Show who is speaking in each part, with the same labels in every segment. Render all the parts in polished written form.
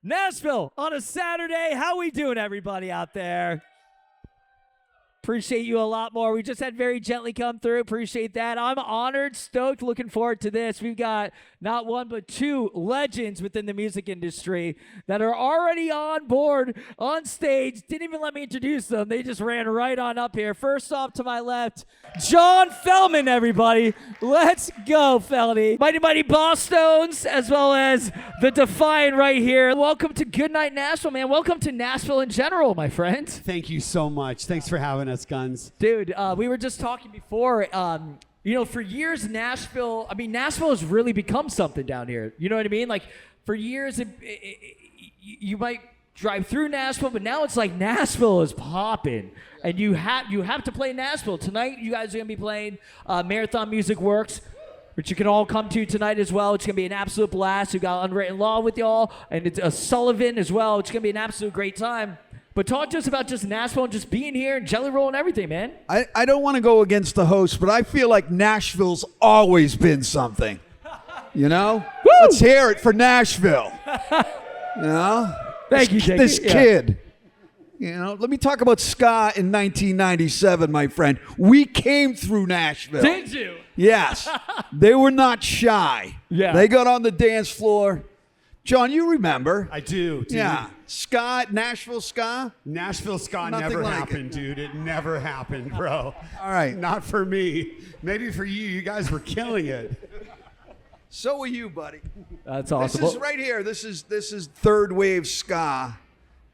Speaker 1: Nashville on a Saturday. How we doing, everybody out there? Appreciate you a lot more. We just had Very Gently come through. Appreciate that. I'm honored, stoked, looking forward to this. We've got not one but two legends within the music industry that are already on board, on stage. Didn't even let me introduce them. They just ran right on up here. First off to my left, John Feldmann, everybody. Let's go, Feldy. Mighty Mighty Bosstones, as well as the Defiant right here. Welcome to Goodnight Nashville, man. Welcome to Nashville in general, my friend.
Speaker 2: Thank you so much. Thanks for having us, Gunz.
Speaker 1: Dude, we were just talking before, you know, for years, Nashville has really become something down here. You know what I mean? Like, for years, you might drive through Nashville, but now it's like Nashville is popping. And you have to play Nashville. Tonight, you guys are going to be playing Marathon Music Works, which you can all come to tonight as well. It's going to be an absolute blast. We've got Unwritten Law with y'all, and it's a Sullivan as well. It's going to be an absolute great time. But talk to us about just Nashville and just being here and Jelly Roll and everything, man.
Speaker 3: I don't want to go against the host, but I feel like Nashville's always been something. You know?
Speaker 1: Woo!
Speaker 3: Let's hear it for Nashville. You know?
Speaker 1: Thank you, Dicky.
Speaker 3: This kid. You know, let me talk about ska in 1997, my friend. We came through Nashville.
Speaker 1: Did you?
Speaker 3: Yes. They were not shy.
Speaker 1: Yeah.
Speaker 3: They got on the dance floor. John, you remember.
Speaker 2: I do, dude.
Speaker 3: Yeah. Ska, Nashville ska?
Speaker 2: Nashville ska
Speaker 3: Nothing
Speaker 2: never
Speaker 3: like
Speaker 2: happened, dude. It never happened, bro.
Speaker 3: All right.
Speaker 2: Not for me. Maybe for you. You guys were killing it.
Speaker 3: So are you, buddy.
Speaker 1: That's awesome.
Speaker 3: This is right here. This is third wave ska.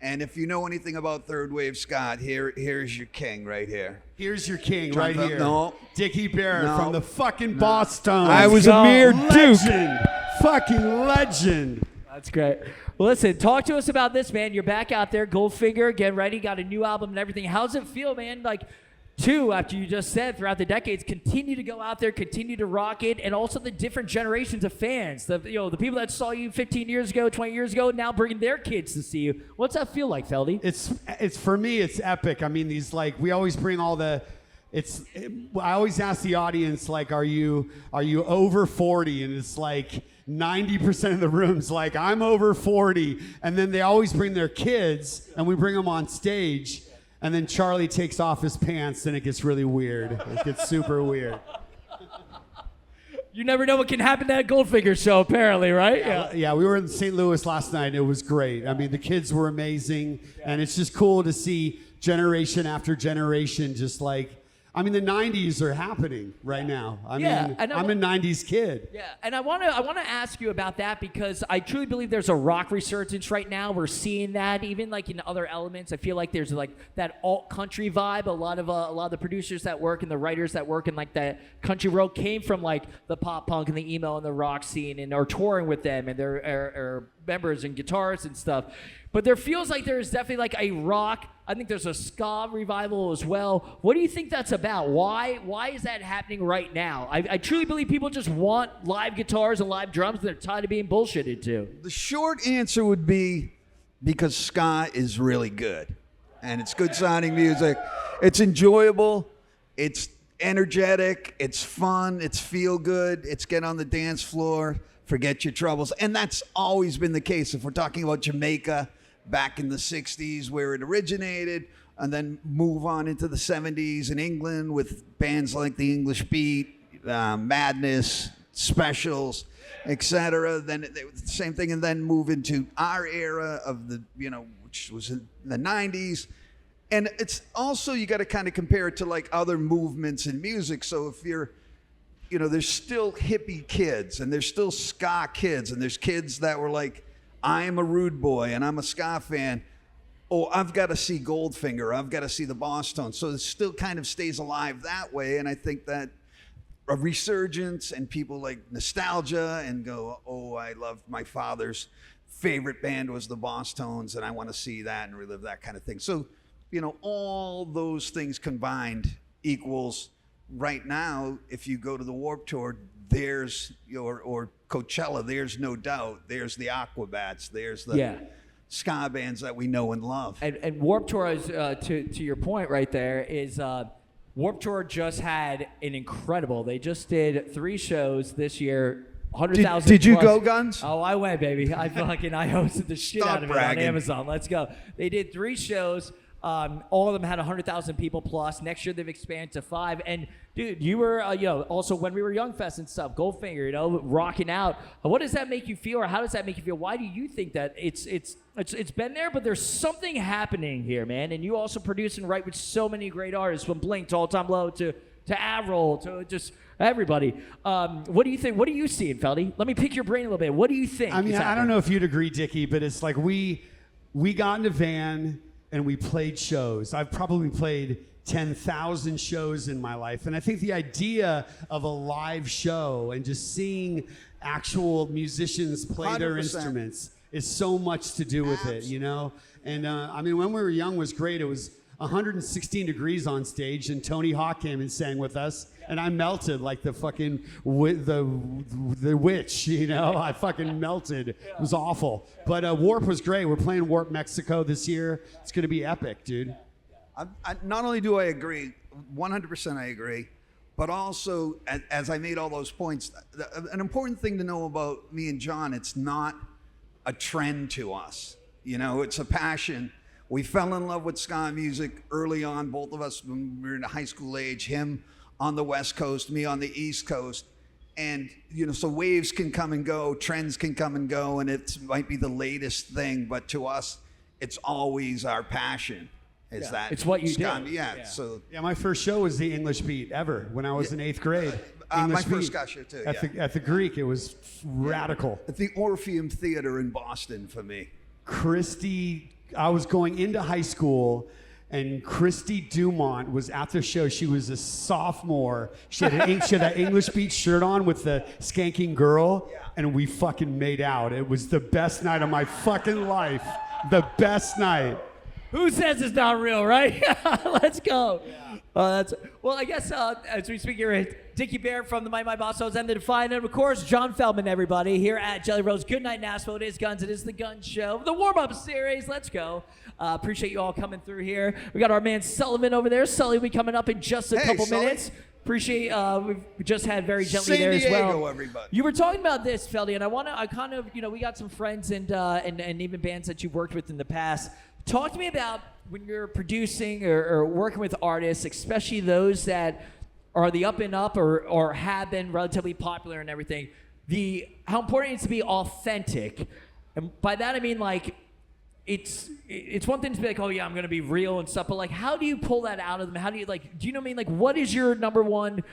Speaker 3: And if you know anything about third wave ska, here's your king right here.
Speaker 2: Here's your king
Speaker 3: John
Speaker 2: right
Speaker 3: Fel-
Speaker 2: here.
Speaker 3: no.
Speaker 2: Dicky Barrett
Speaker 3: No.
Speaker 2: from the fucking Bosstone.
Speaker 3: I was a mere duke.
Speaker 2: Legend. Fucking legend.
Speaker 1: That's great. Well, listen, talk to us about this, man. You're back out there, Goldfinger, getting ready, got a new album and everything. How's it feel, man? Like, after you just said, throughout the decades, continue to go out there, continue to rock it, and also the different generations of fans. The people that saw you 15 years ago, 20 years ago, now bringing their kids to see you. What's that feel like, Feldy?
Speaker 2: It's for me, it's epic. I mean, we always bring all the. I always ask the audience, like, are you over 40? And it's like 90% of the room's like, I'm over 40. And then they always bring their kids, and we bring them on stage. And then Charlie takes off his pants, and it gets really weird. It gets super weird.
Speaker 1: You never know what can happen at a Goldfinger show, apparently, right?
Speaker 2: Yeah, we were in St. Louis last night, and it was great. I mean, the kids were amazing, and it's just cool to see generation after generation just like, I mean, the 90s are happening right now. I mean, I'm a 90s kid.
Speaker 1: Yeah, and I want to ask you about that because I truly believe there's a rock resurgence right now. We're seeing that even like in other elements. I feel like there's like that alt country vibe. A lot of the producers that work and the writers that work in like that country world came from like the pop punk and the emo and the rock scene and are touring with them and they're are members and guitarists and stuff. But there feels like there's definitely like a rock. I think there's a ska revival as well. What do you think that's about? Why is that happening right now? I truly believe people just want live guitars and live drums and they're tired of being bullshitted to.
Speaker 3: The short answer would be because ska is really good. And it's good sounding music. It's enjoyable. It's energetic. It's fun. It's feel good. It's get on the dance floor. Forget your troubles. And that's always been the case. If we're talking about Jamaica back in the 60s where it originated, and then move on into the 70s in England with bands like the English Beat, Madness, Specials, etc. Then the same thing, and then move into our era of the, which was in the 90s. And it's also, you got to kind of compare it to like other movements in music. So if you're, there's still hippie kids and there's still ska kids and there's kids that were like, I am a rude boy and I'm a ska fan. Oh, I've got to see Goldfinger. I've got to see the Bosstone. So it still kind of stays alive that way. And I think that a resurgence and people like nostalgia and go, oh, I loved my father's favorite band was the Bosstones and I want to see that and relive that kind of thing. So, all those things combined equals right now, if you go to the Warped Tour, there's or Coachella, there's no doubt. There's the Aquabats. There's the ska bands that we know and love.
Speaker 1: And Warped Tour is to your point right there is Warped Tour just had an incredible. They just did 3 shows this year 100,000.
Speaker 3: Did you
Speaker 1: plus.
Speaker 3: go, Gunz?
Speaker 1: Oh, I went, baby. I hosted the shit
Speaker 3: Stop
Speaker 1: out of
Speaker 3: bragging.
Speaker 1: it on Amazon. Let's go. They did 3 shows. All of them had 100,000 people plus. Next year they've expanded to 5. And dude, you were, also when we were Young Fest and stuff, Goldfinger, rocking out. What does that make you feel, or how does that make you feel? Why do you think that it's been there, but there's something happening here, man? And you also produce and write with so many great artists, from Blink to All Time Low to Avril to just everybody. What do you think? What are you seeing, Feldy? Let me pick your brain a little bit. What do you think?
Speaker 2: I mean, I don't know if you'd agree, Dicky, but it's like we got in a van and we played shows. I've probably played 10,000 shows in my life. And I think the idea of a live show and just seeing actual musicians play their
Speaker 3: 100%.
Speaker 2: instruments is so much to do with it, And I mean, when we were young was great. It was 116 degrees on stage, and Tony Hawk came and sang with us, and I melted like the fucking the witch, I fucking melted. It was awful. But Warp was great. We're playing Warp Mexico this year. It's gonna be epic, dude.
Speaker 3: Not only do I agree, 100% I agree, but also, as I made all those points, an important thing to know about me and John, it's not a trend to us. It's a passion. We fell in love with ska music early on, both of us when we were in the high school age, him on the West Coast, me on the East Coast. And, so waves can come and go, trends can come and go, and it might be the latest thing, but to us, it's always our passion.
Speaker 1: It's what you do.
Speaker 3: So
Speaker 2: my first show was the English Beat ever when I was in 8th grade.
Speaker 3: my
Speaker 2: English
Speaker 3: first
Speaker 2: Beat.
Speaker 3: ska show too.
Speaker 2: At the Greek, it was radical.
Speaker 3: At the Orpheum Theater in Boston for me.
Speaker 2: I was going into high school, and Christy Dumont was at the show. She was a sophomore. She had that English Beat shirt on with the skanking girl, and we fucking made out. It was the best night of my fucking life. The best night.
Speaker 1: Who says it's not real, right? Let's go. Well, I guess as we speak here, Dicky Barrett from the Mighty Mighty Bosstone and the Defiant, and of course, John Feldmann, everybody, here at Jelly Roll's Goodnight Nashville. It is Gunz. It is the Gunz Show. The warm-up series. Let's go. Appreciate you all coming through here. We got our man Sullivan over there. Sully will be coming up in just a couple
Speaker 3: Sully.
Speaker 1: minutes. Appreciate, we've just had Very Gently
Speaker 3: San
Speaker 1: there as well.
Speaker 3: Diego, everybody.
Speaker 1: You were talking about this, Feldy, and I kind of, we got some friends and even bands that you've worked with in the past. Talk to me about when you're producing or working with artists, especially those that are the up and up or have been relatively popular and everything, how important it is to be authentic. And by that I mean, like, it's one thing to be like, oh yeah, I'm gonna be real and stuff, but like, how do you pull that out of them? How do you, like, do you know what I mean? Like, what is your number one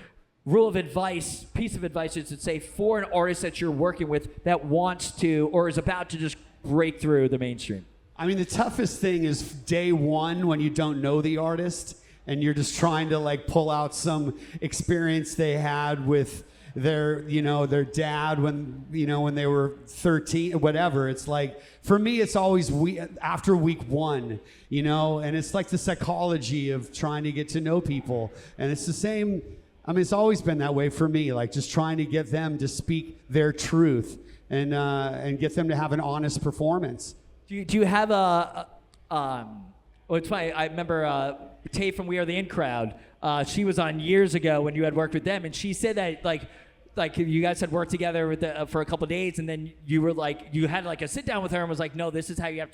Speaker 1: rule of advice, piece of advice, I should say, for an artist that you're working with that wants to or is about to just break through the mainstream?
Speaker 2: I mean, the toughest thing is day one when you don't know the artist and you're just trying to like pull out some experience they had with their dad when they were 13 or whatever. It's like, for me, it's always after week one, and it's like the psychology of trying to get to know people. And it's the same. I mean, it's always been that way for me, like just trying to get them to speak their truth and get them to have an honest performance.
Speaker 1: Do you have it's funny, I remember Tay from We Are the In Crowd, she was on years ago when you had worked with them, and she said that like you guys had worked together for a couple of days, and then you were like, you had like a sit down with her and was like, no, this is how you have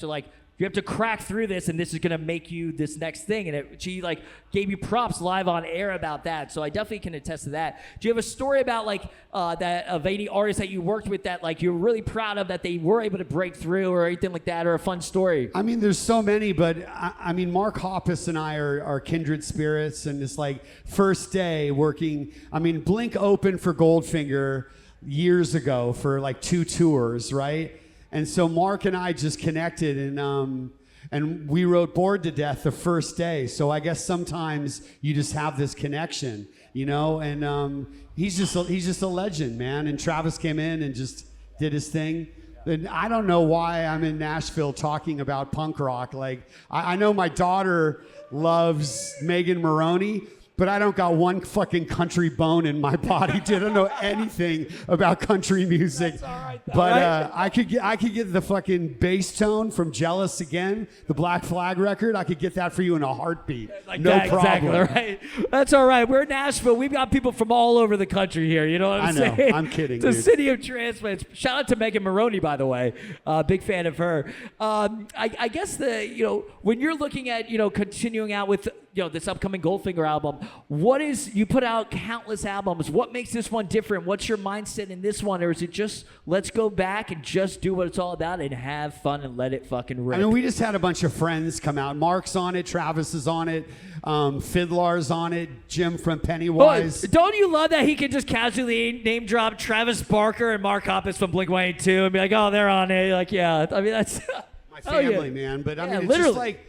Speaker 1: to crack through this, and this is gonna make you this next thing. And she like gave you props live on air about that. So I definitely can attest to that. Do you have a story about like that of any artist that you worked with that like you're really proud of that they were able to break through or anything like that, or a fun story?
Speaker 2: I mean, there's so many, but I mean, Mark Hoppus and I are kindred spirits, and it's like first day working. I mean, Blink opened for Goldfinger years ago for like 2 tours, right? And so Mark and I just connected, and we wrote Bored to Death the first day. So I guess sometimes you just have this connection, and he's just a legend, man. And Travis came in and just did his thing. And I don't know why I'm in Nashville talking about punk rock. Like, I know my daughter loves Megan Maroney, but I don't got one fucking country bone in my body. Dude, I don't know anything about country music.
Speaker 1: That's all right, though,
Speaker 2: but
Speaker 1: right?
Speaker 2: I could get the fucking bass tone from Jealous Again, the Black Flag record. I could get that for you in a heartbeat.
Speaker 1: Like
Speaker 2: no
Speaker 1: that,
Speaker 2: problem.
Speaker 1: exactly, right? That's all right. We're in Nashville. We've got people from all over the country here. You know what I'm
Speaker 2: I know.
Speaker 1: saying?
Speaker 2: I'm kidding,
Speaker 1: It's a
Speaker 2: dude.
Speaker 1: city of transplants. Shout out to Megan Maroney, by the way. Big fan of her. I guess when you're looking at continuing out with this upcoming Goldfinger album, you put out countless albums. What makes this one different? What's your mindset in this one, or is it just let's go back and just do what it's all about and have fun and let it fucking rip?
Speaker 2: I mean, we just had a bunch of friends come out. Mark's on it, Travis is on it, Fiddlar's on it, Jim from Pennywise.
Speaker 1: Boy, don't you love that he can just casually name drop Travis Barker and Mark Hoppus from Blink-182 and be like, oh, they're on it. Like, yeah. I mean, that's
Speaker 2: My family, man. But I mean, it's
Speaker 1: literally.
Speaker 2: just like,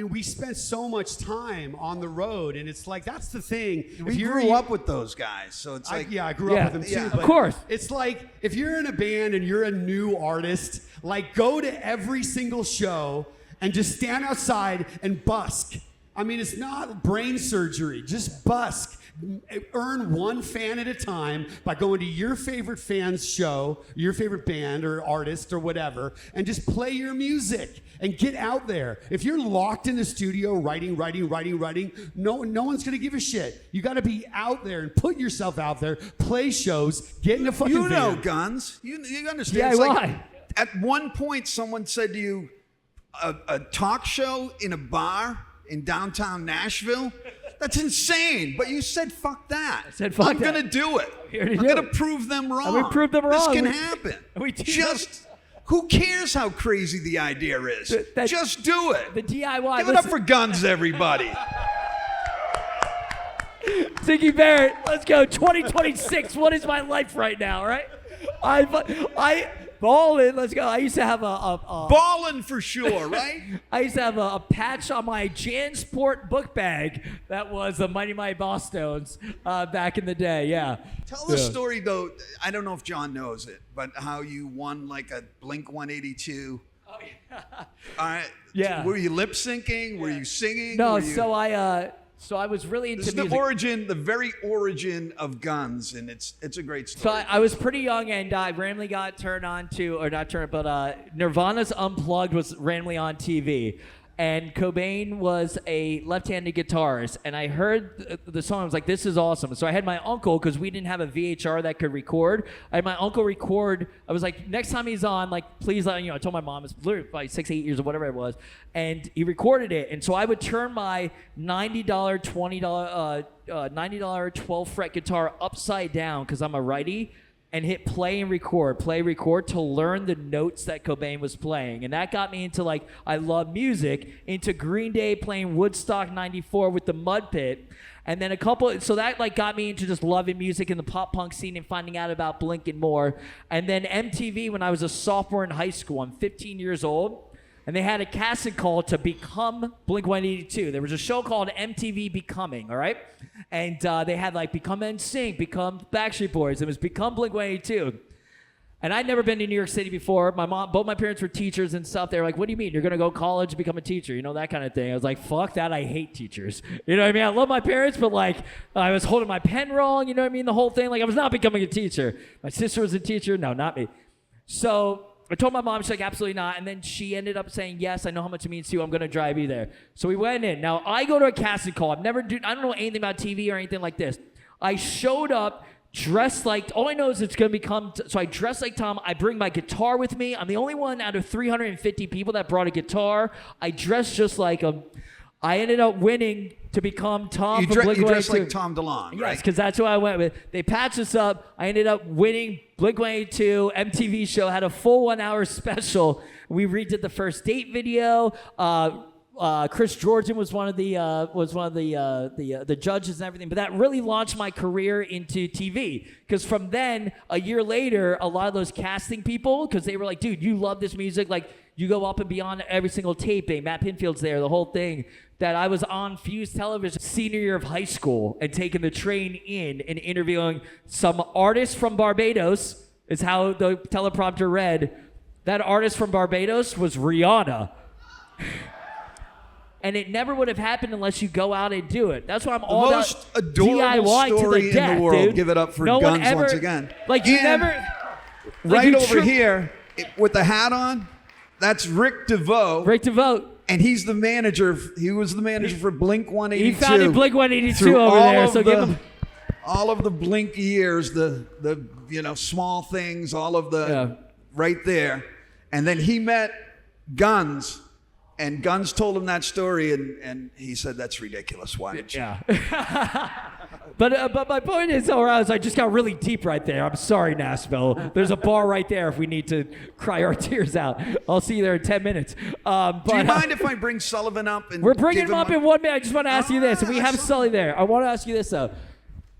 Speaker 2: we spent so much time on the road, and it's like, that's the thing.
Speaker 3: We grew up with those guys, so it's like...
Speaker 2: I grew up with them too.
Speaker 1: Yeah,
Speaker 2: but
Speaker 1: of course.
Speaker 2: It's like, if you're in a band and you're a new artist, like, go to every single show and just stand outside and busk. I mean, it's not brain surgery. Just busk. Earn one fan at a time by going to your favorite fan's show, your favorite band or artist or whatever, and just play your music and get out there. If you're locked in the studio writing, no one's gonna give a shit. You gotta be out there and put yourself out there, play shows, get in a fucking
Speaker 3: You know,
Speaker 2: van.
Speaker 3: Guns. You understand.
Speaker 1: Yeah,
Speaker 3: It's like,
Speaker 1: why?
Speaker 3: at one point, someone said to you, a talk show in a bar in downtown Nashville? That's insane. But you said, fuck that.
Speaker 1: I said, fuck
Speaker 3: I'm
Speaker 1: that.
Speaker 3: going to do it.
Speaker 1: Here to
Speaker 3: I'm
Speaker 1: do
Speaker 3: going to
Speaker 1: it.
Speaker 3: prove them wrong.
Speaker 1: we proved them
Speaker 3: This
Speaker 1: wrong.
Speaker 3: can
Speaker 1: We-
Speaker 3: happen.
Speaker 1: we did
Speaker 3: Just, who cares how crazy the idea is?
Speaker 1: That-
Speaker 3: Just do it.
Speaker 1: The DIY.
Speaker 3: Give it up for Guns, everybody.
Speaker 1: Dicky Barrett, let's go. 2026. What is my life right now, right? I ballin'. Let's go. I used to have
Speaker 3: Ballin' for sure, right?
Speaker 1: I used to have a patch on my JanSport book bag that was the Mighty Mighty Bosstones back in the day. Yeah.
Speaker 3: Tell the story, though. I don't know if John knows it, but how you won like a Blink 182.
Speaker 1: Oh, yeah.
Speaker 3: All right.
Speaker 1: Yeah.
Speaker 3: Were you lip syncing? Were you singing?
Speaker 1: No,
Speaker 3: Were you...
Speaker 1: so I was really
Speaker 3: This
Speaker 1: into
Speaker 3: is
Speaker 1: music.
Speaker 3: the very origin of Guns, and it's a great
Speaker 1: So
Speaker 3: story.
Speaker 1: I was pretty young, and I randomly got turned on to, or not turned, but Nirvana's Unplugged was randomly on TV. And Cobain was a left-handed guitarist, and I heard the song. I was like, "This is awesome!" So I had my uncle, because we didn't have a VHR that could record. I had my uncle record. I was like, "Next time he's on, like, please let me." I told my mom, it's literally like 6-8 years or whatever it was, and he recorded it. And so I would turn my $90, $20, $90 12-fret guitar upside down because I'm a righty, and hit play record to learn the notes that Cobain was playing. And that got me into, like, I love music, into Green Day playing Woodstock 94 with the Mud Pit. And then so that, like, got me into just loving music in the pop punk scene and finding out about Blink and more. And then MTV, when I was a sophomore in high school, I'm 15 years old, and they had a casting call to become Blink-182. There was a show called MTV Becoming, all right? And they had, like, become NSYNC, become Backstreet Boys. It was become Blink-182. And I'd never been to New York City before. Both my parents were teachers and stuff. They were like, what do you mean? You're going to go to college and become a teacher? You know, that kind of thing. I was like, fuck that. I hate teachers. You know what I mean? I love my parents, but, like, I was holding my pen wrong. You know what I mean? The whole thing. Like, I was not becoming a teacher. My sister was a teacher. No, not me. So I told my mom, she's like, absolutely not. And then she ended up saying, yes, I know how much it means to you. I'm going to drive you there. So we went in. Now, I go to a casting call. I don't know anything about TV or anything like this. I showed up dressed like, all I know is it's going to become, so I dress like Tom. I bring my guitar with me. I'm the only one out of 350 people that brought a guitar. I dressed just like him. I ended up winning to become Tom
Speaker 3: You
Speaker 1: from Blink-182.
Speaker 3: dressed like Tom DeLonge, right?
Speaker 1: Yes, because that's who I went with. They patched us up. I ended up winning Blink-182 MTV show. Had a full 1 hour special. We redid the first date video. Chris Georgian was one of the judges and everything. But that really launched my career into TV. Because from then, a year later, a lot of those casting people, because they were like, dude, you love this music. Like, you go up and beyond every single taping. Matt Pinfield's there, the whole thing. That I was on Fuse Television senior year of high school and taking the train in and interviewing some artists from Barbados, is how the teleprompter read. That artist from Barbados was Rihanna. and it never would have happened unless you go out and do it. That's why I'm
Speaker 3: The
Speaker 1: all
Speaker 3: most
Speaker 1: about
Speaker 3: adorable
Speaker 1: DIY to
Speaker 3: story
Speaker 1: the death,
Speaker 3: in the world.
Speaker 1: dude.
Speaker 3: Give it up for
Speaker 1: no one
Speaker 3: Gunz
Speaker 1: ever,
Speaker 3: once again.
Speaker 1: Like you
Speaker 3: And
Speaker 1: never.
Speaker 3: Right
Speaker 1: you
Speaker 3: over here, with the hat on, that's Rick DeVoe.
Speaker 1: Rick DeVoe.
Speaker 3: And he's the manager. He was the manager for Blink 182.
Speaker 1: He founded Blink 182
Speaker 3: through
Speaker 1: over
Speaker 3: all
Speaker 1: there.
Speaker 3: of
Speaker 1: So give him.
Speaker 3: all of the Blink years, the small things, all of the right there. And then he met Gunz, and Gunz told him that story, and he said, "That's ridiculous. Why did you?"
Speaker 1: Yeah. But my point is, I just got really deep right there. I'm sorry, Nashville. There's a bar right there if we need to cry our tears out. I'll see you there in 10 minutes.
Speaker 3: Do you mind if I bring Sullivan up? And
Speaker 1: we're bringing
Speaker 3: give
Speaker 1: him up in 1 minute. I just want to ask you this. And we have Sully there. I want to ask you this, though.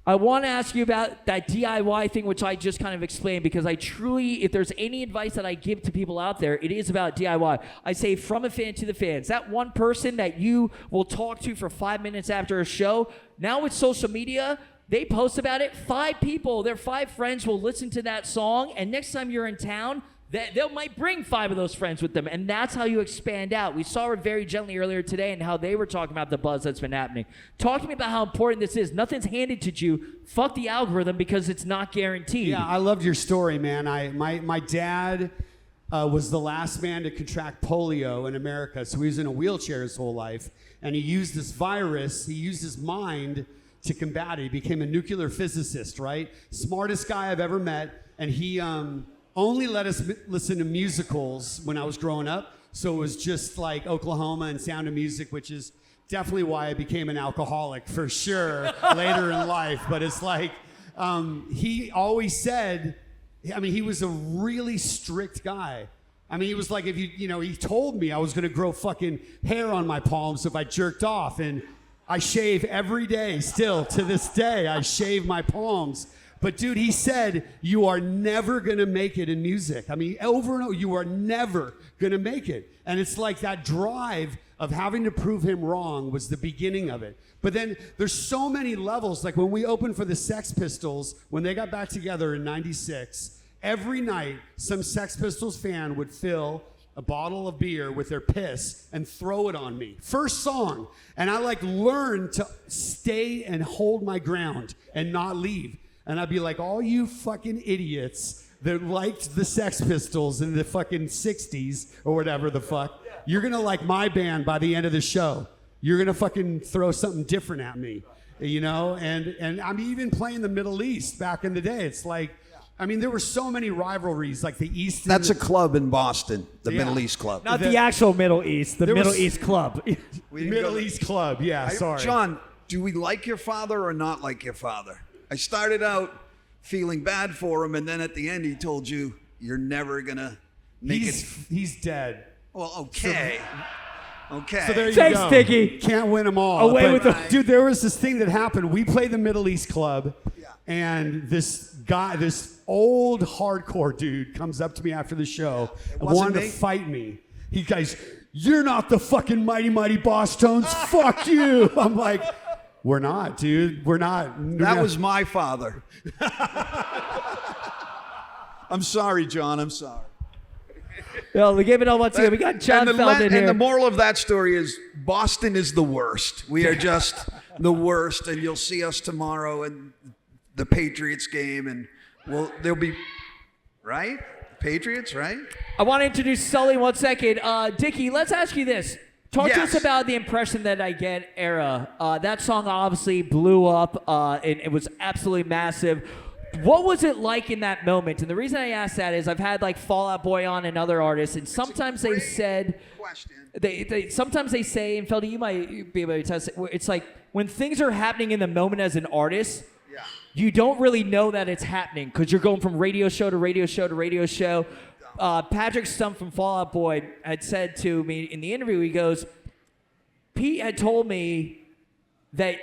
Speaker 1: I want to ask you about that DIY thing, which I just kind of explained, because I truly, if there's any advice that I give to people out there, it is about DIY. I say from a fan to the fans. That one person that you will talk to for 5 minutes after a show, now with social media, they post about it. 5 people, their 5 friends will listen to that song, and next time you're in town, they might bring 5 of those friends with them, and that's how you expand out. We saw it very gently earlier today and how they were talking about the buzz that's been happening. Talk to me about how important this is. Nothing's handed to you. Fuck the algorithm because it's not guaranteed.
Speaker 2: Yeah, I loved your story, man. My dad was the last man to contract polio in America, so he was in a wheelchair his whole life, and he used this virus, he used his mind to combat it. He became a nuclear physicist, right? Smartest guy I've ever met, and he only let us listen to musicals when I was growing up. So it was just like Oklahoma and Sound of Music, which is definitely why I became an alcoholic for sure later in life. But it's like, he always said, he was a really strict guy. He was like, if he told me I was gonna grow fucking hair on my palms if I jerked off. And I shave every day still to this day. I shave my palms. But dude, he said, you are never going to make it in music. Over and over, you are never going to make it. And it's like that drive of having to prove him wrong was the beginning of it. But then there's so many levels. Like when we opened for the Sex Pistols, when they got back together in '96, every night some Sex Pistols fan would fill a bottle of beer with their piss and throw it on me. First song. And I learned to stay and hold my ground and not leave. And I'd be like, all you fucking idiots that liked the Sex Pistols in the fucking 60s or whatever the fuck, you're gonna like my band by the end of the show. You're gonna fucking throw something different at me, And I'm even playing the Middle East back in the day. It's like, there were so many rivalries, like the East.
Speaker 3: That's a club in Boston, the Middle East Club.
Speaker 1: Not the actual Middle East, the Middle East Club.
Speaker 2: Middle East Club, yeah, sorry.
Speaker 3: John, do we like your father or not like your father? I started out feeling bad for him, and then at the end he told you, you're never going to make it.
Speaker 2: He's dead.
Speaker 3: Well, okay. Okay.
Speaker 2: So there you
Speaker 1: Thanks,
Speaker 2: go.
Speaker 1: Dicky.
Speaker 2: Can't win them all.
Speaker 1: Away with the...
Speaker 2: Dude, there was this thing that happened. We played the Middle East Club, and this old hardcore dude comes up to me after the show and wanted to fight me. He goes, you're not the fucking Mighty Mighty Bosstones. Fuck you. I'm like... We're not, dude. We're not.
Speaker 3: That was my father. I'm sorry, John. I'm sorry.
Speaker 1: Well, we gave it all once again. We got John Feldman here.
Speaker 3: And the moral of that story is Boston is the worst. We are just the worst. And you'll see us tomorrow in the Patriots game. And there'll be, right? Patriots, right?
Speaker 1: I want to introduce Sully 1 second. Dicky, let's ask you this. Talk to us about the Impression That I Get era. That song obviously blew up, and it was absolutely massive. What was it like in that moment? And the reason I ask that is I've had Fall Out Boy on and other artists, and sometimes they've said, sometimes they say, and Feldy, you might be able to test it, it's like when things are happening in the moment as an artist, you don't really know that it's happening because you're going from radio show to radio show to radio show. Patrick Stump from Fall Out Boy had said to me in the interview, he goes, Pete had told me that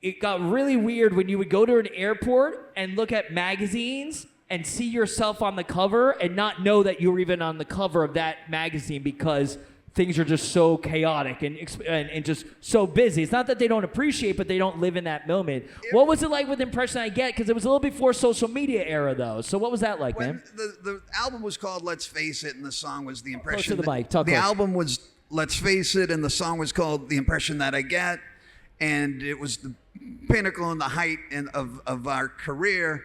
Speaker 1: it got really weird when you would go to an airport and look at magazines and see yourself on the cover and not know that you were even on the cover of that magazine because things are just so chaotic and just so busy. It's not that they don't appreciate, but they don't live in that moment. What was it like with Impression I Get? Because it was a little before social media era, though. So what was that like, man?
Speaker 3: The album was called Let's Face It, and the song was The Impression.
Speaker 1: Close to the mic. Talk
Speaker 3: The
Speaker 1: close.
Speaker 3: album was Let's Face It, and the song was called The Impression That I Get, and it was the pinnacle and the height of our career.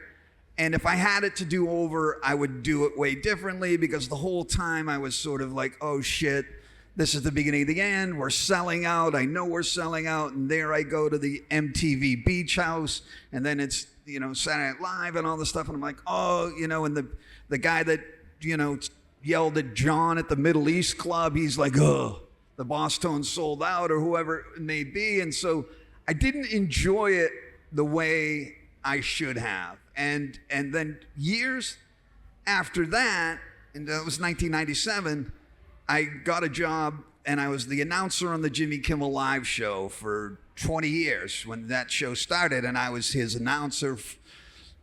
Speaker 3: And if I had it to do over, I would do it way differently, because the whole time I was sort of like, oh shit, this is the beginning of the end. We're selling out. I know we're selling out. And there I go to the MTV Beach House. And then it's, Saturday Night Live and all this stuff. And I'm like, oh, and the guy that, yelled at John at the Middle East Club, he's like, oh, the Bosstone sold out, or whoever it may be. And so I didn't enjoy it the way I should have. And then years after that, and that was 1997, I got a job, and I was the announcer on the Jimmy Kimmel Live show for 20 years when that show started, and I was his announcer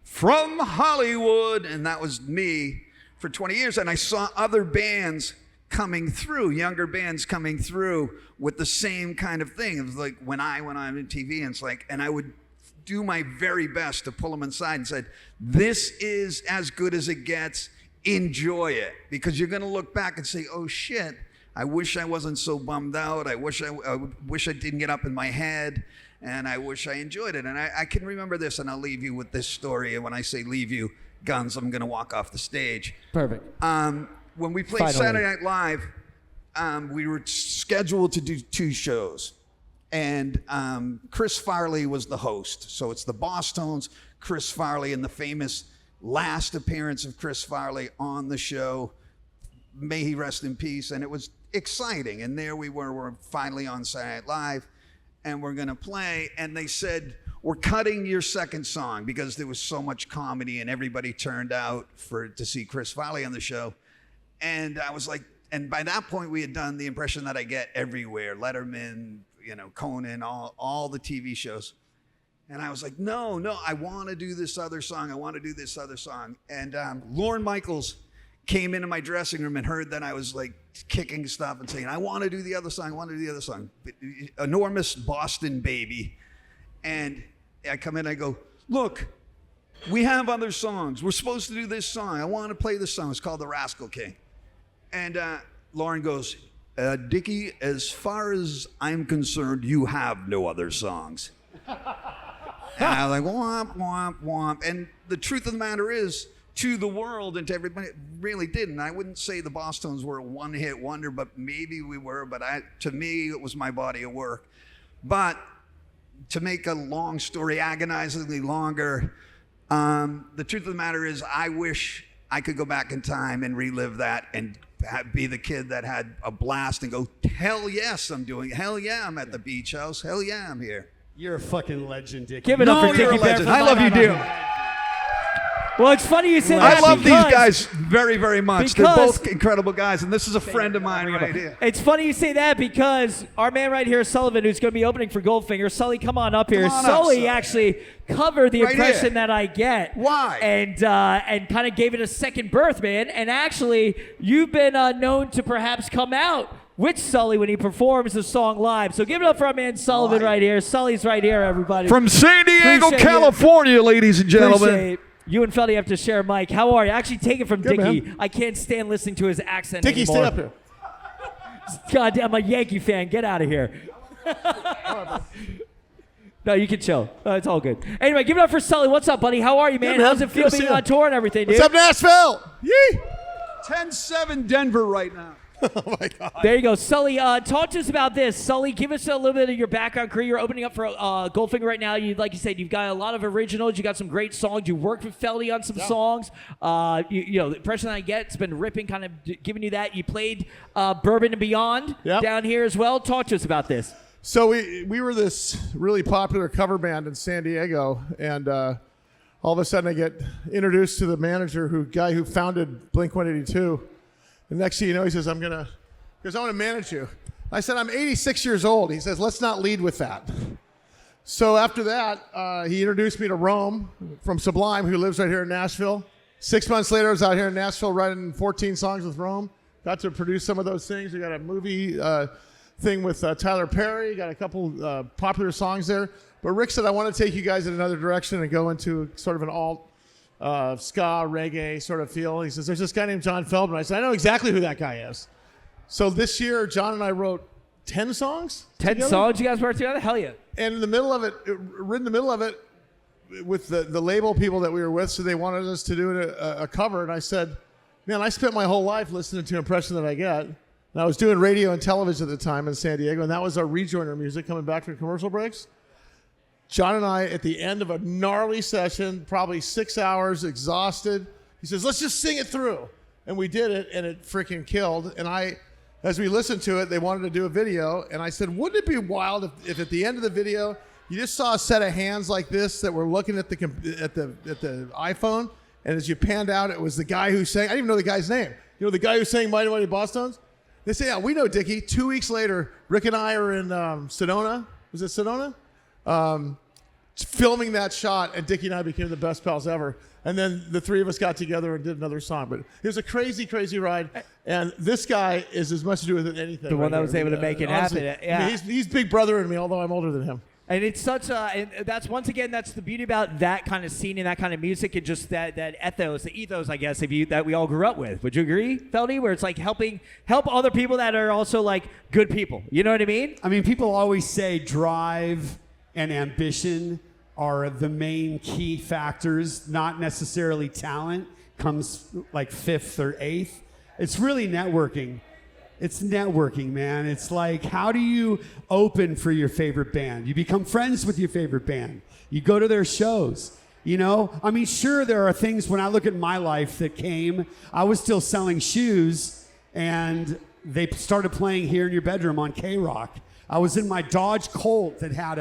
Speaker 3: from Hollywood, and that was me for 20 years. And I saw other bands coming through, younger bands coming through with the same kind of thing. It was like when I went on TV, and it's like, and I would do my very best to pull them inside and said, this is as good as it gets. Enjoy it, because you're going to look back and say, oh shit, I wish I wasn't so bummed out. I wish I didn't get up in my head, and I wish I enjoyed it. And I can remember this, and I'll leave you with this story. And when I say leave you, Gunz, I'm going to walk off the stage.
Speaker 1: Perfect.
Speaker 3: When we played Saturday Night Live, we were scheduled to do 2 shows. And Chris Farley was the host. So it's the Bosstones, Chris Farley, and the famous last appearance of Chris Farley on the show. May he rest in peace. And it was exciting. And there we were. We're finally on Saturday Night Live, and we're going to play. And they said, we're cutting your second song, because there was so much comedy, and everybody turned out to see Chris Farley on the show. And I was like, and by that point we had done The Impression That I Get everywhere, Letterman, Conan, all the TV shows. And I was like, no, I want to do this other song. I want to do this other song. And Lorne Michaels came into my dressing room and heard that I was like kicking stuff and saying, I want to do the other song. I want to do the other song. Enormous Boston baby. And I come in and I go, look, we have other songs. We're supposed to do this song. I want to play this song. It's called The Rascal King. And Lauren goes, Dicky, as far as I'm concerned, you have no other songs. And I was like, womp, womp, womp. And the truth of the matter is, to the world and to everybody, it really didn't. I wouldn't say the Bosstones were a one-hit wonder, but maybe we were. But to me, it was my body of work. But to make a long story agonizingly longer, the truth of the matter is, I wish I could go back in time and relive that and be the kid that had a blast and go, hell yes, I'm doing it. Hell yeah, I'm at the beach house. Hell yeah, I'm here.
Speaker 2: You're a fucking legend, Dicky.
Speaker 1: Give it up for Dicky Barrett.
Speaker 3: I love you, dude.
Speaker 1: Well, it's funny you say that.
Speaker 3: I love these guys very, very much. They're both incredible guys, and this is a friend of mine right here.
Speaker 1: It's funny you say that, because our man right here, Sullivan, who's going to be opening for Goldfinger. Sully, come on up here. Sully actually covered The Impression That I Get.
Speaker 3: Why?
Speaker 1: And kind of gave it a second birth, man. And actually, you've been known to perhaps come out with Sully when he performs the song live. So give it up for our man Sullivan right here. Sully's right here, everybody.
Speaker 3: From San Diego, California, ladies and gentlemen.
Speaker 1: Appreciate you and Feldy have to share a mic. How are you? Actually, take it from
Speaker 4: Good,
Speaker 1: Dicky.
Speaker 4: man.
Speaker 1: I can't stand listening to his accent
Speaker 4: Dicky,
Speaker 1: anymore.
Speaker 4: stay up here.
Speaker 1: Goddamn, I'm a Yankee fan. Get out of here. No, you can chill. It's all good. Anyway, give it up for Sully. What's up, buddy? How are you, man?
Speaker 4: Good, man.
Speaker 1: How's it feel
Speaker 4: Good to
Speaker 1: being
Speaker 4: see you.
Speaker 1: on tour and everything, dude?
Speaker 4: What's up, Nashville? Yee!
Speaker 3: 10-7 Denver right now.
Speaker 4: Oh, my God.
Speaker 1: There you go. Sully, talk to us about this. Sully, give us a little bit of your background career. You're opening up for Goldfinger right now. Like you said, you've got a lot of originals. You got some great songs. You worked with Feldy on some songs. The impression that I get, it's been ripping, kind of giving you that. You played Bourbon and Beyond down here as well. Talk to us about this.
Speaker 4: So we were this really popular cover band in San Diego, and all of a sudden I get introduced to the guy who founded Blink-182. The next thing you know, he says, I want to manage you. I said, I'm 86 years old. He says, let's not lead with that. So after that, he introduced me to Rome from Sublime, who lives right here in Nashville. 6 months later, I was out here in Nashville writing 14 songs with Rome. Got to produce some of those things. We got a movie thing with Tyler Perry. Got a couple popular songs there. But Rick said, I want to take you guys in another direction and go into sort of an alt ska, reggae sort of feel. He says, there's this guy named John Feldmann. I said, I know exactly who that guy is. So this year, John and I wrote 10 songs.
Speaker 1: 10
Speaker 4: together?
Speaker 1: songs you guys worked together? Hell yeah.
Speaker 4: And in the middle of it, with the label people that we were with, so they wanted us to do a cover. And I said, man, I spent my whole life listening to Impression That I Get. And I was doing radio and television at the time in San Diego, and that was our rejoiner music coming back from commercial breaks. John and I, at the end of a gnarly session, probably 6 hours, exhausted, he says, let's just sing it through. And we did it, and it freaking killed. And as we listened to it, they wanted to do a video, and I said, wouldn't it be wild if at the end of the video, you just saw a set of hands like this that were looking at the iPhone, and as you panned out, it was the guy who sang, I didn't even know the guy's name. You know, the guy who sang Mighty Mighty Bosstones? They say, yeah, we know Dicky. 2 weeks later, Rick and I are in Sedona. Was it Sedona? Filming that shot, and Dicky and I became the best pals ever. And then the three of us got together and did another song. But it was a crazy, crazy ride. And this guy is as much to do with it anything.
Speaker 1: The one that was able to make it happen. Yeah.
Speaker 4: I mean, he's big brother in me, although I'm older than him.
Speaker 1: And it's such and that's once again, that's the beauty about that kind of scene and that kind of music, and just that ethos, the ethos, I guess, that we all grew up with. Would you agree, Feldy? Where it's like help other people that are also like good people. You know what I mean?
Speaker 2: I mean, people always say drive and ambition are the main key factors, not necessarily talent comes like fifth or eighth. It's really networking. It's networking, man. It's like, how do you open for your favorite band? You become friends with your favorite band. You go to their shows. You know, I mean, sure, there are things when I look at my life that came, I was still selling shoes, and they started playing Here in Your Bedroom on K-Rock. I was in my Dodge Colt that had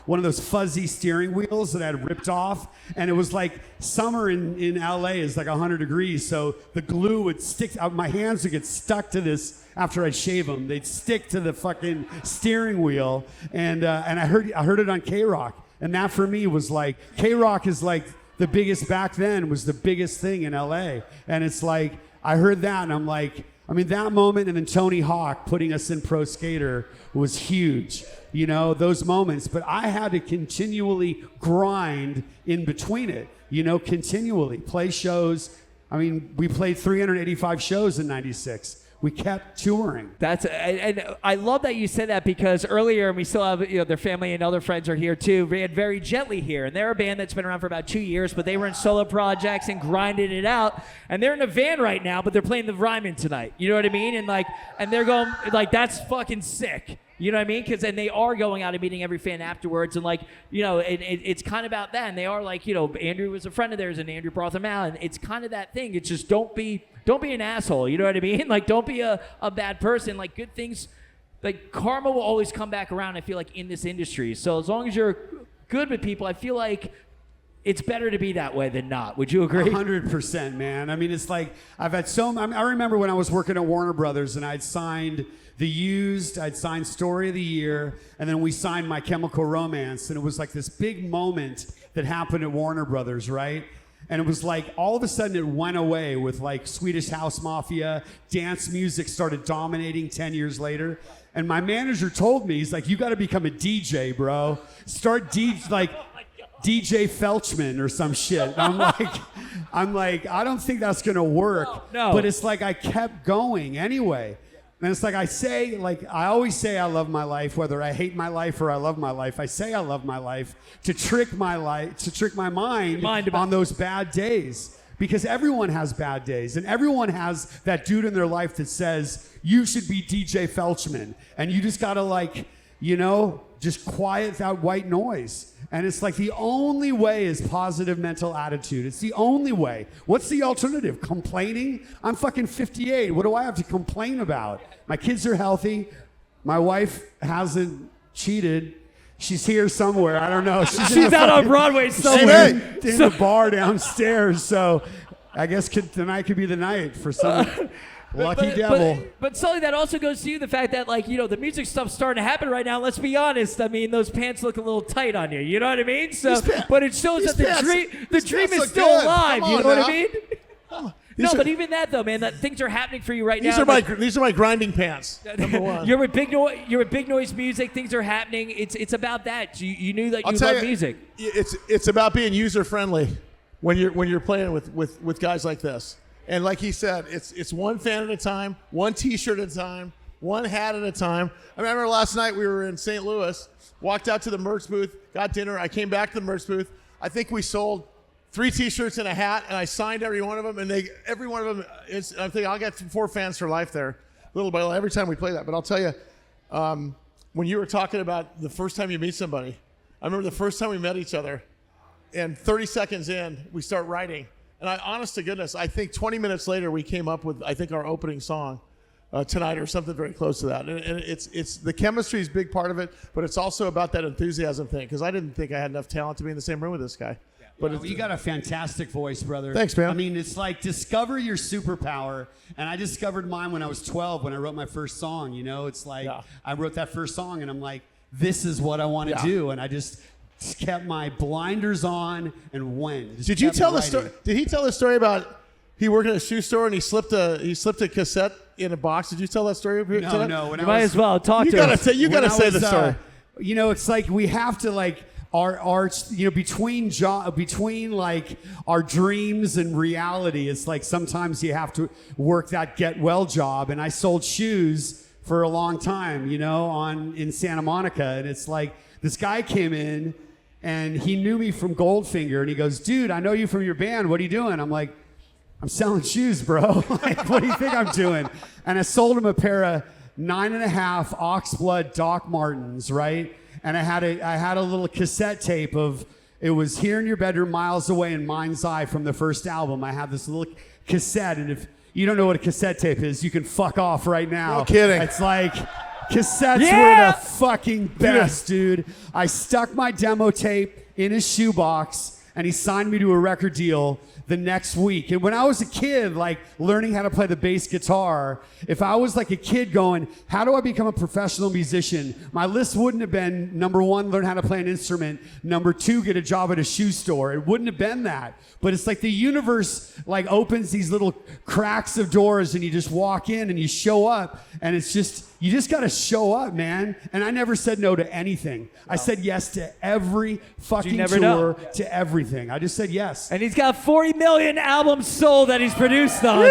Speaker 2: one of those fuzzy steering wheels that I had ripped off, and it was like summer in LA is like 100 degrees, so the glue would stick, my hands would get stuck to this after I'd shave them. They'd stick to the fucking steering wheel, and I heard it on K-Rock, and that for me was like, K-Rock is like the biggest back then, was the biggest thing in LA, and it's like, I heard that, and I'm like, I mean, that moment, and then Tony Hawk putting us in Pro Skater was huge, you know, those moments. But I had to continually grind in between it, you know, continually play shows. I mean, we played 385 shows in '96. We kept touring.
Speaker 1: And I love that you said that, because earlier, and we still have, you know, their family and other friends are here too. We had Very Gently here, and they're a band that's been around for about 2 years, but they were in solo projects and grinding it out. And they're in a van right now, but they're playing the Ryman tonight. You know what I mean? And they're going like, that's fucking sick. You know what I mean? Because then they are going out and meeting every fan afterwards, and like, you know, it's kind of about that. And they are like, you know, Andrew was a friend of theirs, and Andrew brought them out, and it's kind of that thing. It's just don't be an asshole. You know what I mean? Like, don't be a bad person. Like, good things, like karma will always come back around. I feel like in this industry. So as long as you're good with people, I feel like it's better to be that way than not. Would you agree?
Speaker 2: 100%, man. I mean, it's like I've had I remember when I was working at Warner Brothers, and I'd signed The Used, I'd signed Story of the Year, and then we signed My Chemical Romance, and it was like this big moment that happened at Warner Brothers, right? And it was like all of a sudden it went away with like Swedish House Mafia, dance music started dominating 10 years later. And my manager told me, he's like, you got to become a DJ, bro. Start DJ Feldmann or some shit. And I'm like, I don't think that's gonna work.
Speaker 1: No.
Speaker 2: But it's like I kept going anyway. And it's like I always say I love my life, whether I hate my life or I love my life. I say I love my life to trick my mind on those bad days. Because everyone has bad days, and everyone has that dude in their life that says, you should be DJ Feldmann. And you just gotta like, you know, just quiet that white noise. And it's like the only way is positive mental attitude. It's the only way. What's the alternative? Complaining? I'm fucking 58. What do I have to complain about? My kids are healthy. My wife hasn't cheated. She's here somewhere. I don't know.
Speaker 1: She's out on Broadway somewhere.
Speaker 2: In the bar downstairs. So I guess tonight could be the night for some lucky devil.
Speaker 1: But Sully, that also goes to you, the fact that, like, you know, the music stuff's starting to happen right now. Let's be honest. I mean, those pants look a little tight on you. You know what I mean? So, but it shows that the dream is still alive. You know what I mean? No, but even that though, man, that things are happening for you right now.
Speaker 4: These are my grinding pants. Number one.
Speaker 1: You're with Big Noise Music. Things are happening. It's about that. You knew that you love music.
Speaker 4: It's about being user friendly when you're playing with guys like this. And like he said, it's one fan at a time, one T-shirt at a time, one hat at a time. I remember last night we were in St. Louis, walked out to the merch booth, got dinner. I came back to the merch booth. I think we sold 3 T-shirts and a hat, and I signed every one of them. And every one of them is. I'm thinking I'll get 4 fans for life there, little by little, every time we play that. But I'll tell you, when you were talking about the first time you meet somebody, I remember the first time we met each other, and 30 seconds in, we start writing. And honest to goodness, I think 20 minutes later, we came up with, I think, our opening song. Tonight or something very close to that, and it's the chemistry is a big part of it, but it's also about that enthusiasm thing, because I didn't think I had enough talent to be in the same room with this guy.
Speaker 2: Yeah.
Speaker 4: But
Speaker 2: you got a fantastic voice, brother.
Speaker 4: Thanks, man.
Speaker 2: I mean, it's like discover your superpower, and I discovered mine when I was 12 when I wrote my first song. You know, it's like I wrote that first song, and I'm like, this is what I want to do, and I just kept my blinders on and went.
Speaker 4: Did you tell the story? Did he tell the story about? He worked at a shoe store and he slipped a cassette in a box. Did you tell that story?
Speaker 2: No.
Speaker 1: You might as well talk to us.
Speaker 4: You gotta say the story.
Speaker 2: You know, it's like we have to like our you know between like our dreams and reality. It's like sometimes you have to work that get well job. And I sold shoes for a long time, you know, in Santa Monica, and it's like this guy came in and he knew me from Goldfinger, and he goes, "Dude, I know you from your band. What are you doing?" I'm like, "I'm selling shoes, bro." Like, what do you think I'm doing? And I sold him a pair of 9.5 Oxblood Doc Martens, right? And I had a little cassette tape of, it was Here in Your Bedroom, Miles Away, and Mind's Eye from the first album. I have this little cassette, and if you don't know what a cassette tape is, you can fuck off right now.
Speaker 4: No kidding.
Speaker 2: It's like, cassettes were the fucking best, dude. I stuck my demo tape in his shoebox, and he signed me to a record deal the next week. And when I was a kid, like learning how to play the bass guitar, if I was like a kid going, how do I become a professional musician? My list wouldn't have been, number 1, learn how to play an instrument. Number 2, get a job at a shoe store. It wouldn't have been that. But it's like the universe like opens these little cracks of doors, and you just walk in and you show up, and it's just, you just got to show up, man. And I never said no to anything. I said yes to every fucking tour, to everything. I just said yes.
Speaker 1: And he's got 40 million albums sold that he's produced on.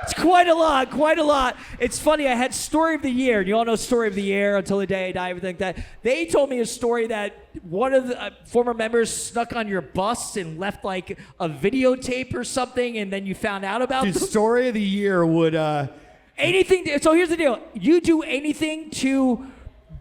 Speaker 1: It's quite a lot. It's funny, I had Story of the Year, and you all know Story of the Year, Until the Day I Die, everything like that. They told me a story that one of the former members snuck on your bus and left like a videotape or something, and then you found out about
Speaker 2: The
Speaker 1: them.
Speaker 2: Story of the Year would...
Speaker 1: Anything. So here's the deal. You do anything to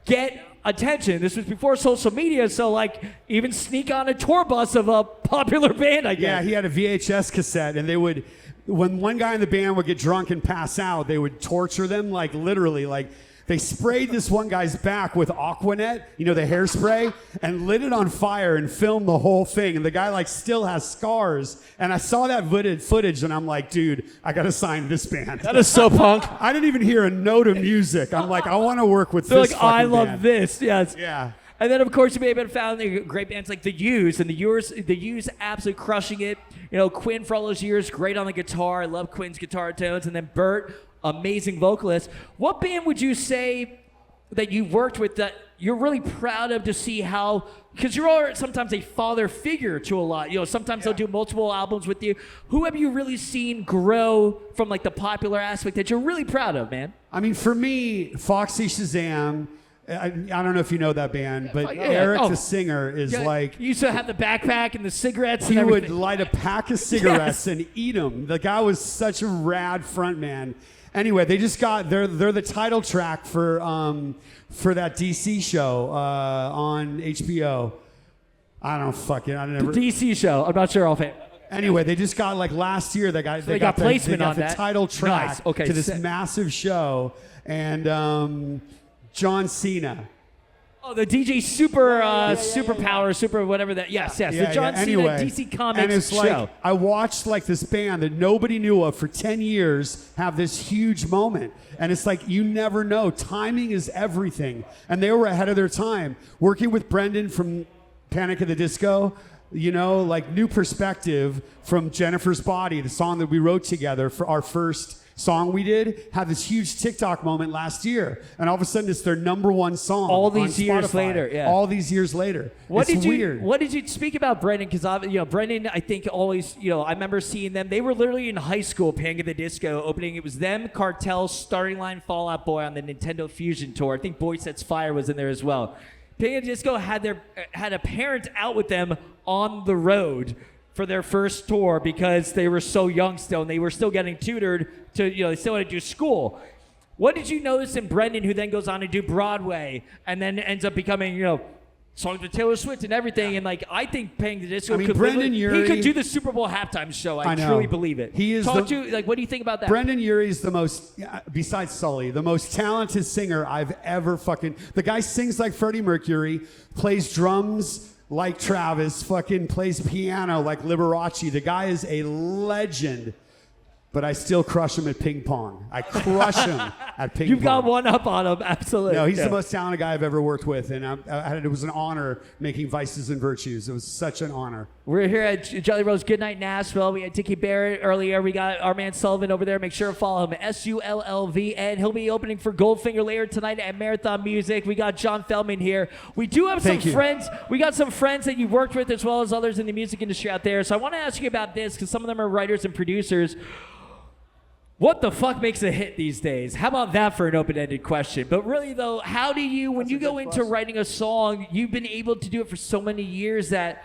Speaker 1: get attention. This was before social media, so like even sneak on a tour bus of a popular band, I guess.
Speaker 2: Yeah, he had a VHS cassette, and they would, when one guy in the band would get drunk and pass out, they would torture them, like literally, like they sprayed this one guy's back with Aquanet, you know, the hairspray, and lit it on fire and filmed the whole thing. And the guy like still has scars. And I saw that footage, and I'm like, dude, I gotta sign this band.
Speaker 4: That is so punk.
Speaker 2: I didn't even hear a note of music. I'm like, I want to work with
Speaker 1: They're
Speaker 2: this
Speaker 1: like, I love
Speaker 2: band.
Speaker 1: this. Yes.
Speaker 2: Yeah.
Speaker 1: And then, of course, you may have been found great bands like The Used, and The Used absolutely crushing it. You know, Quinn for all those years, great on the guitar. I love Quinn's guitar tones. And then Bert, amazing vocalist. What band would you say that you worked with that you're really proud of to see how, because you're sometimes a father figure to a lot. You know, sometimes they'll do multiple albums with you. Who have you really seen grow from like the popular aspect that you're really proud of, man?
Speaker 2: I mean, for me, Foxy Shazam, I don't know if you know that band, but Eric, the singer, is like...
Speaker 1: You used to have the backpack and the cigarettes and
Speaker 2: he
Speaker 1: everything.
Speaker 2: would light a pack of cigarettes and eat them. The guy was such a rad frontman. Anyway, they just got... They're the title track for that DC show on HBO. I don't fucking... I never...
Speaker 1: The DC show. I'm not sure I'll pay.
Speaker 2: Anyway, they just got, like, last year, they got
Speaker 1: placement on
Speaker 2: the
Speaker 1: that.
Speaker 2: title track
Speaker 1: Nice. Okay,
Speaker 2: to this massive show. And John Cena.
Speaker 1: Oh, the DJ Superpower, Super whatever that. Yes. The John Cena DC Comics
Speaker 2: and it's
Speaker 1: show.
Speaker 2: like I watched like this band that nobody knew of for 10 years have this huge moment. And it's like you never know. Timing is everything. And they were ahead of their time. Working with Brendan from Panic at the Disco, you know, like new perspective from Jennifer's Body, the song that we wrote together for our first song we did had this huge TikTok moment last year, and all of a sudden it's their number one song.
Speaker 1: All these
Speaker 2: on
Speaker 1: years
Speaker 2: Spotify.
Speaker 1: later, yeah.
Speaker 2: All these years later.
Speaker 1: What
Speaker 2: it's
Speaker 1: did you
Speaker 2: weird.
Speaker 1: What did you speak about Brendan? Because Brendan, I think always, I remember seeing them. They were literally in high school, Panic at the Disco opening. It was them, Cartel, Starting Line, Fall Out Boy on the Nintendo Fusion tour. I think Boy Sets Fire was in there as well. Panic at the Disco had a parent out with them on the road for their first tour because they were so young still, and they were still getting tutored to, they still had to do school. What did you notice in Brendan, who then goes on to do Broadway and then ends up becoming, songs with Taylor Swift and everything, and I think Panic at the Disco
Speaker 2: Brendan Urie,
Speaker 1: he could do the Super Bowl halftime show. I truly believe it.
Speaker 2: He is
Speaker 1: what do you think about that?
Speaker 2: Brendan Urie is the most, besides Sully, the most talented singer I've ever the guy sings like Freddie Mercury, plays drums like Travis, plays piano like Liberace. The guy is a legend. But I still crush him at ping pong. I crush him at ping pong.
Speaker 1: You've got one up on him, absolutely.
Speaker 2: No, he's the most talented guy I've ever worked with, and it was an honor making Vices and Virtues. It was such an honor.
Speaker 1: We're here at Jelly Roll's Goodnight Nashville. We had Dicky Barrett earlier. We got our man Sullivan over there. Make sure to follow him, Sullvn. He'll be opening for Goldfinger later tonight at Marathon Music. We got John Feldmann here. We do have some friends. We got some friends that you've worked with as well as others in the music industry out there. So I want to ask you about this because some of them are writers and producers. What the fuck makes a hit these days? How about that for an open-ended question? But really, though, how do you, when you go into writing a song, you've been able to do it for so many years that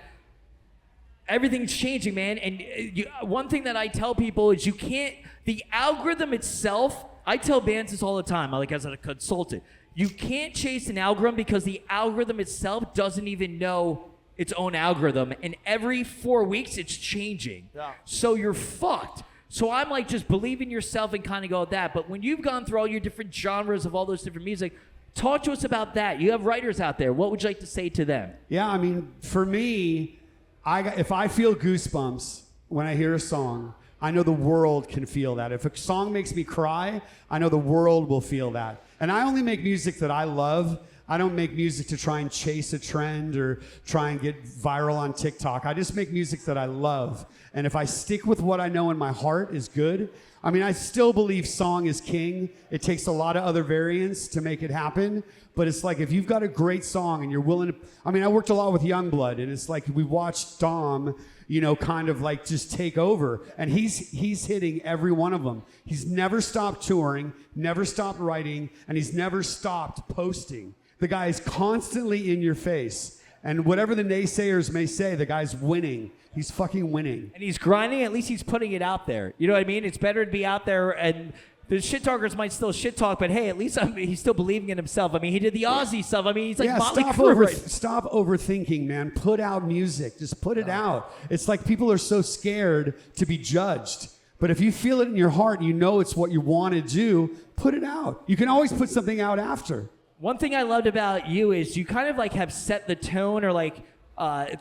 Speaker 1: everything's changing, man. And one thing that I tell people is the algorithm itself, I tell bands this all the time, as a consultant, you can't chase an algorithm because the algorithm itself doesn't even know its own algorithm. And every 4 weeks, it's changing. Yeah. So you're fucked. So I'm just believe in yourself and kind of go with that. But when you've gone through all your different genres of all those different music, talk to us about that. You have writers out there. What would you like to say to them?
Speaker 2: Yeah, for me, if I feel goosebumps when I hear a song, I know the world can feel that. If a song makes me cry, I know the world will feel that. And I only make music that I love. I don't make music to try and chase a trend or try and get viral on TikTok. I just make music that I love. And if I stick with what I know in my heart is good, I still believe song is king. It takes a lot of other variants to make it happen. But it's if you've got a great song and you're willing to, I worked a lot with Youngblood, and it's we watched Dom, kind of just take over. And he's hitting every one of them. He's never stopped touring, never stopped writing, and he's never stopped posting. The guy is constantly in your face. And whatever the naysayers may say, the guy's winning. He's fucking winning.
Speaker 1: And he's grinding. At least he's putting it out there. You know what I mean? It's better to be out there, and the shit talkers might still shit talk, but hey, at least he's still believing in himself. He did the Aussie stuff. He's Motley Crue.
Speaker 2: Stop overthinking, man. Put out music. Just put it out. It's people are so scared to be judged. But if you feel it in your heart and you know it's what you want to do, put it out. You can always put something out after.
Speaker 1: One thing I loved about you is you kind of have set the tone or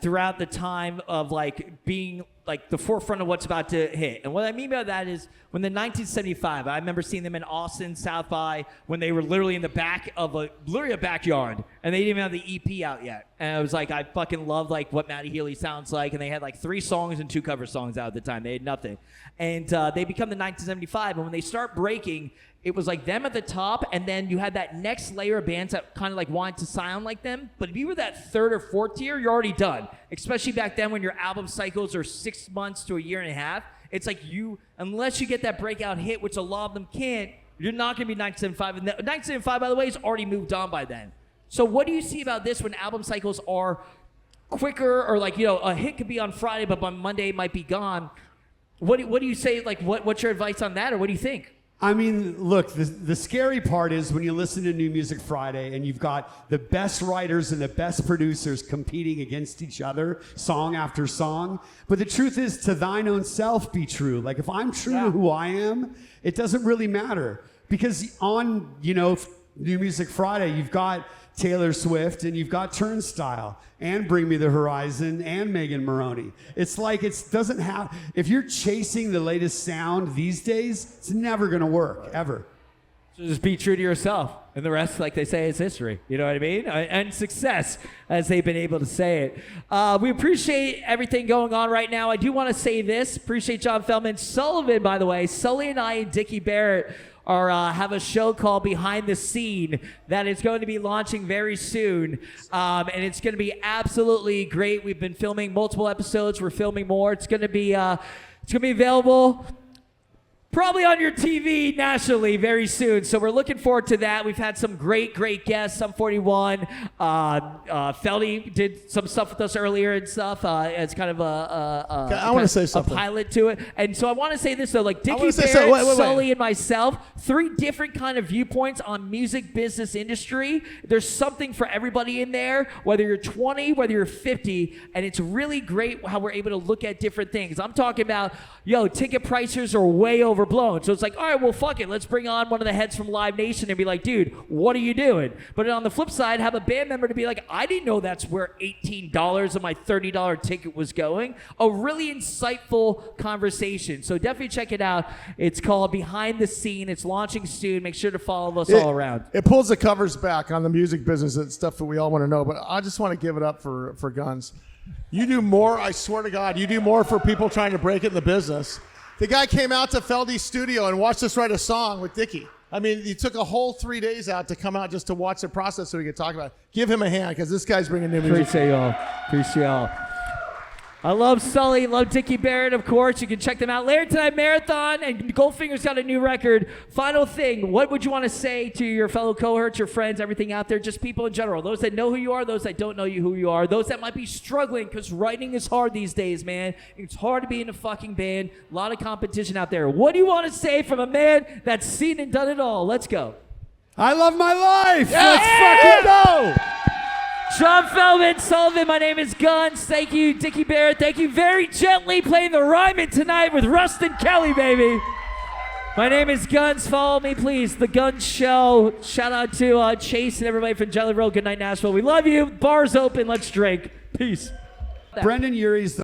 Speaker 1: throughout the time of being the forefront of what's about to hit. And what I mean by that is when the 1975, I remember seeing them in Austin, South by, when they were literally in the back of a backyard, and they didn't even have the EP out yet. And I was I fucking love what Matty Healy sounds like, and they had 3 songs and 2 cover songs out at the time. They had nothing. And they become the 1975, and when they start breaking, it was them at the top, and then you had that next layer of bands that kind of wanted to sound like them. But if you were that 3rd or 4th tier, you're already done. Especially back then when your album cycles are 6 months to a year and a half. It's unless you get that breakout hit, which a lot of them can't, you're not going to be 1975. And 1975, by the way, has already moved on by then. So what do you see about this when album cycles are quicker, or a hit could be on Friday, but by Monday it might be gone? What do you say? What's your advice on that, or what do you think?
Speaker 2: Look, the scary part is when you listen to New Music Friday and you've got the best writers and the best producers competing against each other, song after song. But the truth is, to thine own self be true. If I'm true to who I am, it doesn't really matter. Because on, New Music Friday, you've got Taylor Swift and you've got Turnstile and Bring Me the Horizon and Megan Maroney. It's it doesn't if you're chasing the latest sound these days, it's never going to work, ever.
Speaker 1: So just be true to yourself. And the rest, like they say, is history. You know what I mean? And success, as they've been able to say it. We appreciate everything going on right now. I do want to say this. Appreciate John Feldmann. Sullivan, by the way. Sully and I and Dicky Barrett have a show called Behind the Scene that is going to be launching very soon. And it's going to be absolutely great. We've been filming multiple episodes. We're filming more. It's going to be available probably on your TV nationally very soon. So we're looking forward to that. We've had some great guests. Sum 41. Feldy did some stuff with us earlier and stuff as kind of
Speaker 4: I want to say something.
Speaker 1: A pilot to it. And so I want to say this, though. Like Dicky
Speaker 4: say
Speaker 1: Barrett,
Speaker 4: wait.
Speaker 1: Sully, and myself, 3 different kind of viewpoints on music business industry. There's something for everybody in there, whether you're 20, whether you're 50. And it's really great how we're able to look at different things. I'm talking about, ticket prices are way overblown. So it's like, all right, well, fuck it. Let's bring on one of the heads from Live Nation and be like, dude, what are you doing? But on the flip side, have a band member to be like, I didn't know that's where $18 of my $30 ticket was going. A really insightful conversation. So definitely check it out. It's called Behind the Scene. It's launching soon. Make sure to follow us all around.
Speaker 4: It pulls the covers back on the music business and stuff that we all want to know. But I just want to give it up for Gunz. You do more, I swear to God, you do more for people trying to break it in the business. The guy came out to Feldy's studio and watched us write a song with Dicky. I mean, he took a whole 3 days out to come out just to watch the process so we could talk about it. Give him a hand, because this guy's bringing new music.
Speaker 1: Appreciate y'all. I love Sully, love Dicky Barrett, of course. You can check them out later tonight, Marathon, and Goldfinger's got a new record. Final thing, what would you want to say to your fellow cohorts, your friends, everything out there, just people in general, those that know who you are, those that don't know who you are, those that might be struggling, because writing is hard these days, man. It's hard to be in a fucking band. A lot of competition out there. What do you want to say from a man that's seen and done it all? Let's go.
Speaker 2: I love my life.
Speaker 1: Yeah.
Speaker 2: Let's fucking go.
Speaker 1: John Feldmann, Sullivan, my name is Gunz. Thank you, Dicky Barrett. Thank you very gently playing the rhyming tonight with Rustin Kelly, baby. My name is Gunz. Follow me, please. The Gunz Show. Shout out to Chase and everybody from Jelly Roll. Goodnight, Nashville. We love you. Bar's open. Let's drink. Peace.
Speaker 2: Brendan Urie's the